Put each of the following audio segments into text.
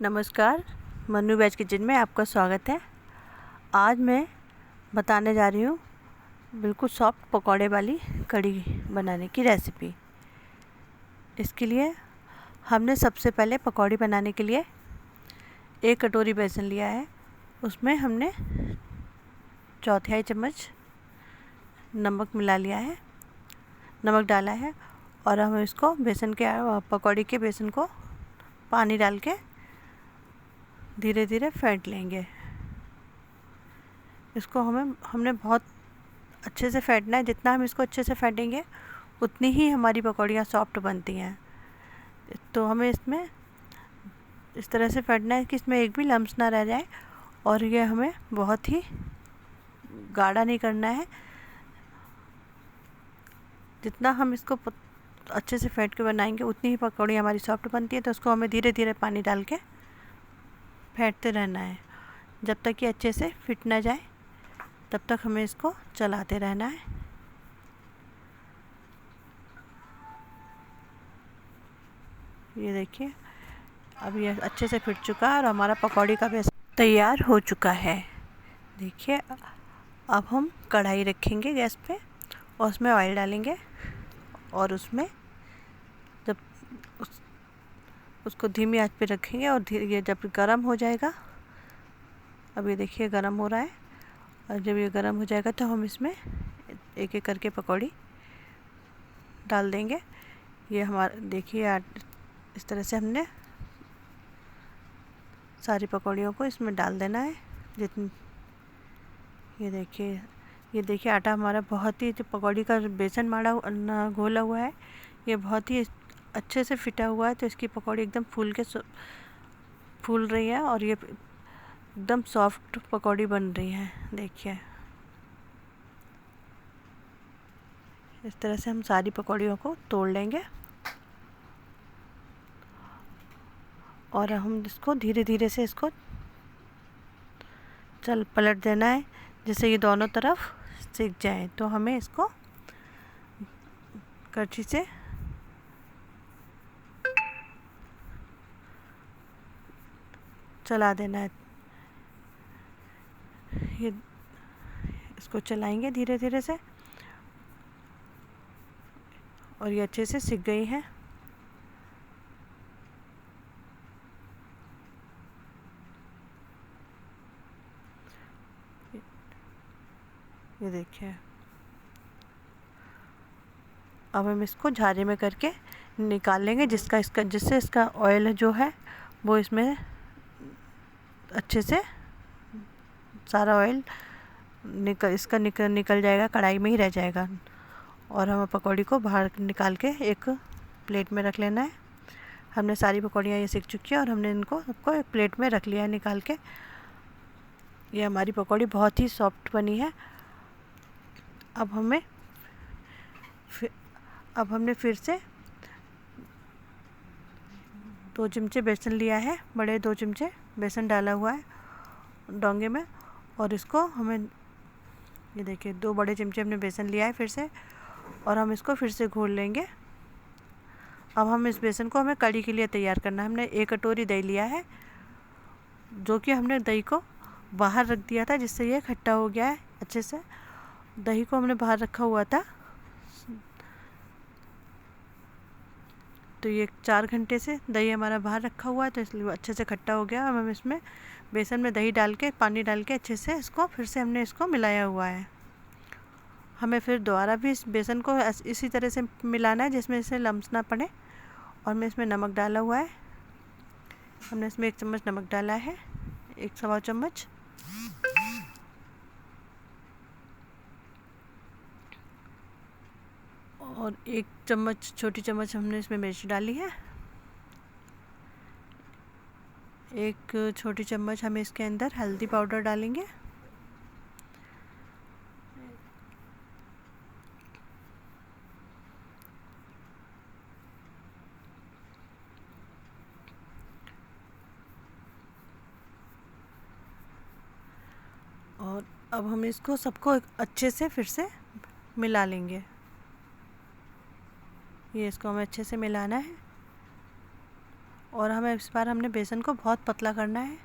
नमस्कार, Mannu veg kitchen में आपका स्वागत है। आज मैं बताने जा रही हूँ बिल्कुल सॉफ्ट पकौड़े वाली कढ़ी बनाने की रेसिपी। इसके लिए हमने सबसे पहले पकौड़ी बनाने के लिए 1 कटोरी बेसन लिया है। उसमें हमने 1/4 चम्मच नमक मिला लिया है, नमक डाला है और हम इसको बेसन के पकौड़ी के बेसन को पानी डाल के धीरे धीरे फेंट लेंगे। इसको हमने बहुत अच्छे से फेंटना है। जितना हम इसको अच्छे से फेंटेंगे उतनी ही हमारी पकौड़ियाँ सॉफ्ट बनती हैं। तो हमें इसमें इस तरह से फेंटना है कि इसमें एक भी लम्स ना रह जाए और ये हमें बहुत ही गाढ़ा नहीं करना है। जितना हम इसको अच्छे से फेंट के बनाएंगे उतनी ही पकौड़ी हमारी सॉफ्ट बनती है। तो उसको हमें धीरे धीरे पानी डाल के फेंटते रहना है जब तक कि अच्छे से फिट ना जाए, तब तक हमें इसको चलाते रहना है। ये देखिए, अब ये अच्छे से फिट चुका है और हमारा पकौड़ी का बेसन तैयार हो चुका है। देखिए, अब हम कढ़ाई रखेंगे गैस पे और उसमें ऑयल डालेंगे और उसमें जब उसको धीमी आंच पे रखेंगे और ये जब गर्म हो जाएगा, अब ये देखिए गर्म हो रहा है, और जब ये गर्म हो जाएगा तो हम इसमें एक एक करके पकौड़ी डाल देंगे। ये हमारा देखिए इस तरह से हमने सारी पकौड़ियों को इसमें डाल देना है। जितनी ये देखिए आटा हमारा बहुत ही, जो पकौड़ी का बेसन माड़ा घोला हुआ है, ये बहुत ही अच्छे से फिटा हुआ है। तो इसकी पकौड़ी एकदम फूल रही है और ये एकदम सॉफ्ट पकौड़ी बन रही है। देखिए, इस तरह से हम सारी पकौड़ियों को तोड़ लेंगे और हम इसको धीरे धीरे से इसको पलट देना है, जिससे ये दोनों तरफ सिक जाए। तो हमें इसको करछी से चला देना है। ये इसको चलाएंगे धीरे धीरे से और ये अच्छे से सिक गई है। ये देखिए, अब हम इसको झारे में करके निकाल लेंगे, जिससे इसका ऑयल जो है वो इसमें अच्छे से सारा ऑयल निकल जाएगा, कढ़ाई में ही रह जाएगा। और हमें पकौड़ी को बाहर निकाल के एक प्लेट में रख लेना है। हमने सारी पकौड़ियाँ ये सिक चुकी है और हमने इनको सबको एक प्लेट में रख लिया है निकाल के। ये हमारी पकौड़ी बहुत ही सॉफ्ट बनी है। अब हमने फिर से 2 चमचे बेसन लिया है, बड़े 2 चमचे बेसन डाला हुआ है डोंगे में, और इसको हमें ये देखिए 2 बड़े चमचे हमने बेसन लिया है फिर से, और हम इसको फिर से घोल लेंगे। अब हम इस बेसन को हमें कढ़ी के लिए तैयार करना है। हमने 1 कटोरी दही लिया है, जो कि हमने दही को बाहर रख दिया था, जिससे ये खट्टा हो गया है अच्छे से। दही को हमने बाहर रखा हुआ था, तो ये 4 घंटे से दही हमारा बाहर रखा हुआ है, तो इसलिए अच्छे से खट्टा हो गया। अब हम इसमें बेसन में दही डाल के, पानी डाल के अच्छे से इसको फिर से हमने इसको मिलाया हुआ है। हमें फिर दोबारा भी इस बेसन को इसी तरह से मिलाना है जिसमें इसे लम्स ना पड़े। और मैं इसमें नमक डाला हुआ है, हमने इसमें 1 चम्मच नमक डाला है, 1 सवा चम्मच। और 1 चम्मच, छोटी चम्मच हमने इसमें मिर्च डाली है। 1 छोटी चम्मच हमें इसके अंदर हल्दी पाउडर डालेंगे। और अब हम इसको सबको अच्छे से फिर से मिला लेंगे। ये इसको हमें अच्छे से मिलाना है और हमें इस बार हमने बेसन को बहुत पतला करना है।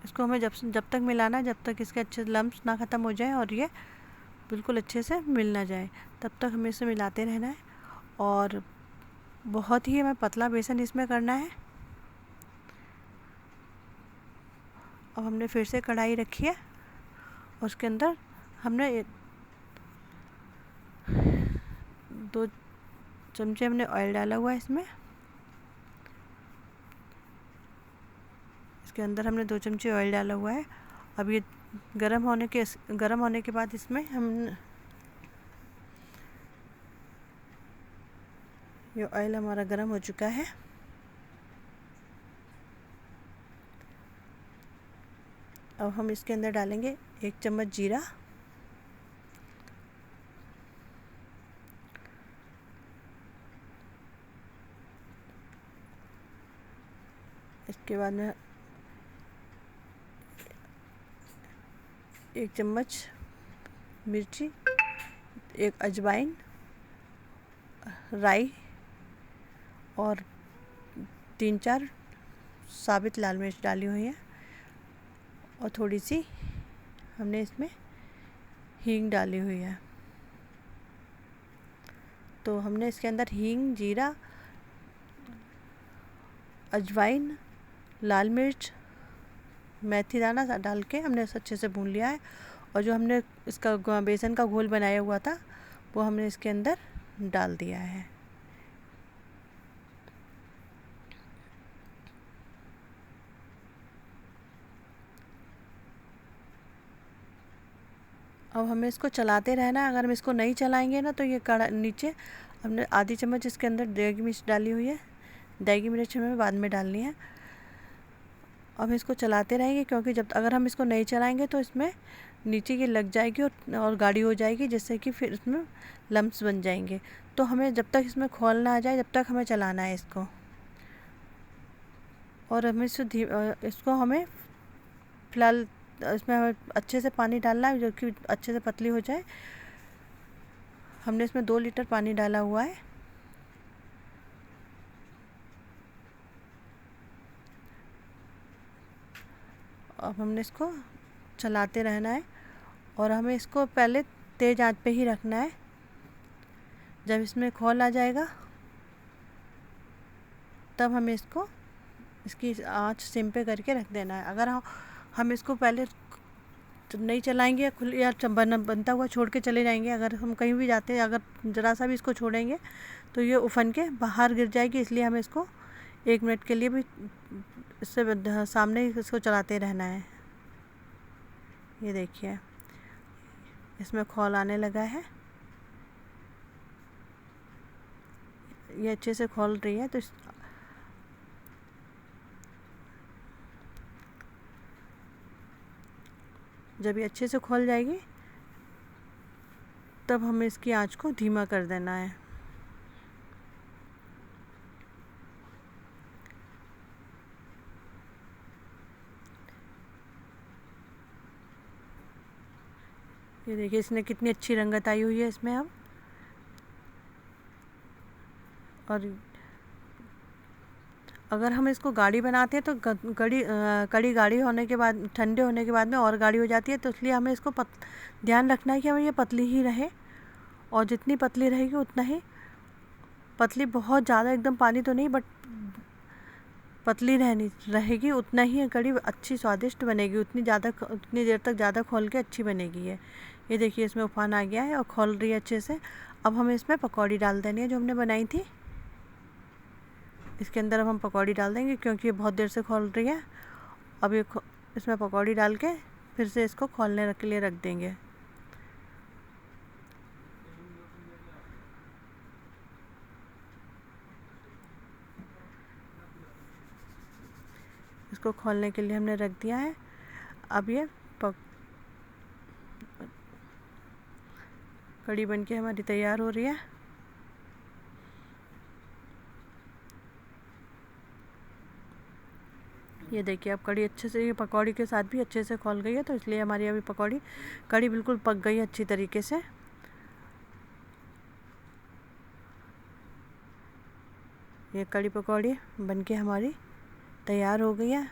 इसको हमें जब तक मिलाना है जब तक इसके अच्छे लम्स ना ख़त्म हो जाए और ये बिल्कुल अच्छे से मिल ना जाए, तब तक हमें इसे मिलाते रहना है। और बहुत ही हमें पतला बेसन इसमें करना है। अब हमने फिर से कढ़ाई रखी है, उसके अंदर हमने 2 चमचे हमने ऑयल डाला हुआ है। इसके अंदर हमने 2 चमचे ऑयल डाला हुआ है। अब ये गरम होने के बाद इसमें हम ये ऑयल हमारा गरम हो चुका है। अब हम इसके अंदर डालेंगे 1 चम्मच जीरा, इसके बाद में 1 चम्मच मिर्ची, 1 अजवाइन, राई और 3-4 साबित लाल मिर्च डाली हुई है। और थोड़ी सी हमने इसमें हींग डाली हुई है। तो हमने इसके अंदर हींग, जीरा, अजवाइन, लाल मिर्च, मेथी दाना डाल के हमने इसे अच्छे से भून लिया है। और जो हमने इसका बेसन का घोल बनाया हुआ था वो हमने इसके अंदर डाल दिया है। अब हमें इसको चलाते रहना है। अगर हम इसको नहीं चलाएंगे ना तो ये नीचे हमने आधी चम्मच इसके अंदर देगी मिर्च डाली हुई है। देगी मिर्च हमें बाद में डालनी है। अब इसको चलाते रहेंगे, क्योंकि अगर हम इसको नहीं चलाएंगे तो इसमें नीचे ये लग जाएगी और गाढ़ी हो जाएगी, जिससे कि फिर इसमें लम्प्स बन जाएंगे। तो हमें जब तक इसमें खोल ना आ जाए जब तक हमें चलाना है इसको। और हमें इसको हमें फिलहाल इसमें हमें अच्छे से पानी डालना है, जो कि अच्छे से पतली हो जाए। हमने इसमें 2 लीटर पानी डाला हुआ है। अब हमने इसको चलाते रहना है और हमें इसको पहले तेज़ आंच पे ही रखना है। जब इसमें खौल आ जाएगा तब हमें इसकी आंच सिम पे करके रख देना है। अगर हम इसको पहले नहीं चलाएंगे या बनता हुआ छोड़ के चले जाएंगे, अगर हम कहीं भी जाते हैं अगर ज़रा सा भी इसको छोड़ेंगे तो ये उफन के बाहर गिर जाएगी। इसलिए हमें इसको 1 मिनट के लिए भी इससे सामने ही इसको चलाते रहना है। ये देखिए इसमें खौल आने लगा है, ये अच्छे से खौल रही है। तो जब ये अच्छे से खौल जाएगी तब हमें इसकी आंच को धीमा कर देना है। ये देखिए इसने कितनी अच्छी रंगत आई हुई है इसमें अब। और अगर हम इसको गाढ़ी बनाते हैं तो कड़ी गाढ़ी होने के बाद, ठंडे होने के बाद में और गाढ़ी हो जाती है। तो इसलिए हमें इसको ध्यान रखना है कि हमें ये पतली ही रहे, और जितनी पतली रहेगी उतना ही पतली, बहुत ज़्यादा एकदम पानी तो नहीं, बट पतली रहेगी उतना ही कड़ी अच्छी स्वादिष्ट बनेगी। उतनी देर तक ज़्यादा खोल के अच्छी बनेगी ये देखिए इसमें उफान आ गया है और खोल रही है अच्छे से। अब हमें इसमें पकौड़ी डाल देनी है जो हमने बनाई थी। इसके अंदर अब हम पकौड़ी डाल देंगे, क्योंकि ये बहुत देर से खोल रही है। अब ये इसमें पकौड़ी डाल के फिर से इसको खोलने के लिए रख देंगे। इसको खोलने के लिए हमने रख दिया है। अब ये कड़ी बनके हमारी तैयार हो रही है। ये देखिए अब कड़ी अच्छे से, ये पकौड़ी के साथ भी अच्छे से खौल गई है। तो इसलिए हमारी अभी कड़ी बिल्कुल पक गई है अच्छी तरीके से। ये कड़ी पकौड़ी बनके हमारी तैयार हो गई है।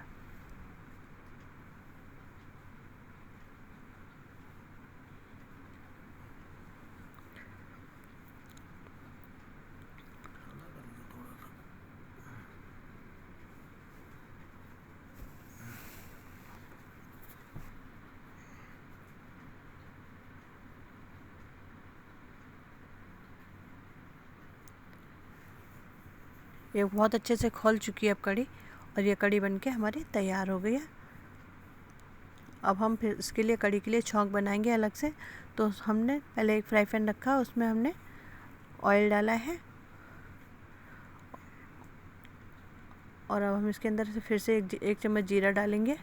ये बहुत अच्छे से खौल चुकी है अब कड़ी, और ये कड़ी बनके हमारी तैयार हो गई है। अब हम फिर इसके लिए कड़ी के लिए छौंक बनाएंगे अलग से। तो हमने पहले एक फ्राई पैन रखा, उसमें हमने ऑयल डाला है, और अब हम इसके अंदर से फिर से एक चम्मच जीरा डालेंगे,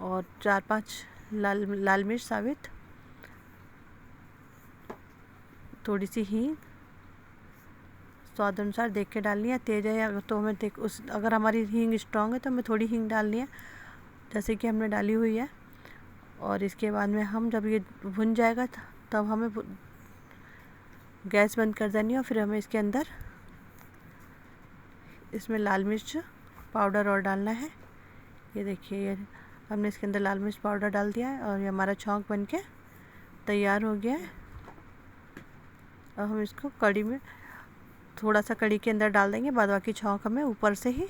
और 4-5 लाल मिर्च साबित, थोड़ी सी हींग, स्वाद अनुसार देख के डालनी है। तेज़ है तो हमें अगर हमारी हींग स्ट्रांग है तो हमें थोड़ी हींग डालनी है, जैसे कि हमने डाली हुई है। और इसके बाद में हम जब ये भुन जाएगा तब हमें गैस बंद कर देनी है, और फिर हमें इसके अंदर इसमें लाल मिर्च पाउडर और डालना है। ये देखिए, ये हमने इसके अंदर लाल मिर्च पाउडर डाल दिया है, और ये हमारा छौंक बनके तैयार हो गया है। अब हम इसको कड़ी में थोड़ा सा कड़ी के अंदर डाल देंगे, बाद बाकी छौंक हमें ऊपर से ही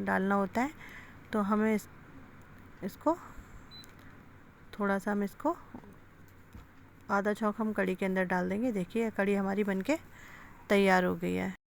डालना होता है। तो हमें इसको थोड़ा सा हम इसको आधा छौंक हम कड़ी के अंदर डाल देंगे। देखिए कड़ी हमारी बनके तैयार हो गई है।